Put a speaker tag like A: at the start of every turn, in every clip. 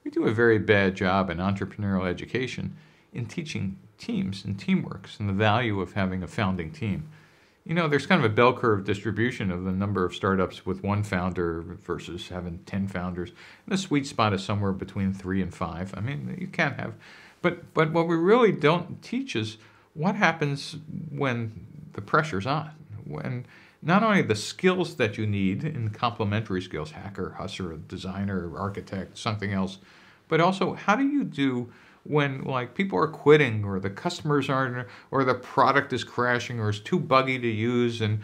A: we do a very bad job in entrepreneurial education in teaching teams and teamworks and the value of having a founding team. You know, there's kind of a bell curve distribution of the number of startups with one founder versus having 10 founders. And the sweet spot is somewhere between 3 and 5. I mean, you can't have, but what we really don't teach is what happens when the pressure's on, when not only the skills that you need in complementary skills, hacker, hustler, designer, architect, something else, but also how do you do when like people are quitting or the customers aren't, or the product is crashing or is too buggy to use, and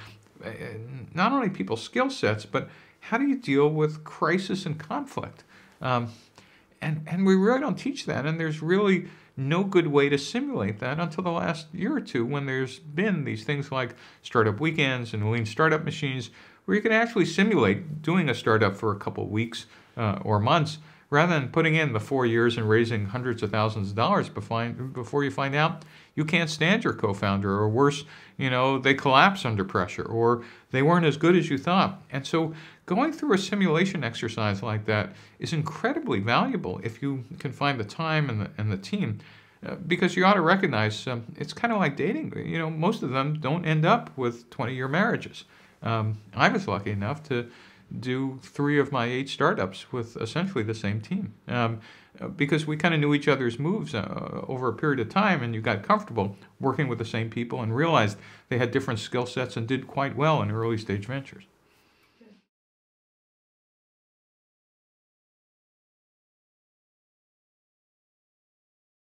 A: not only people's skill sets, but how do you deal with crisis and conflict? And we really don't teach that, and there's really no good way to simulate that until the last year or two, when there's been these things like startup weekends and lean startup machines where you can actually simulate doing a startup for a couple of weeks or months, rather than putting in the 4 years and raising hundreds of thousands of dollars before you find out you can't stand your co-founder, or worse, you know, they collapse under pressure, or they weren't as good as you thought. And so going through a simulation exercise like that is incredibly valuable if you can find the time and the team, because you ought to recognize it's kind of like dating. You know, most of them don't end up with 20-year marriages. I was lucky enough to do 3 of my 8 startups with essentially the same team, because we kind of knew each other's moves over a period of time, and you got comfortable working with the same people and realized they had different skill sets and did quite well in early stage ventures.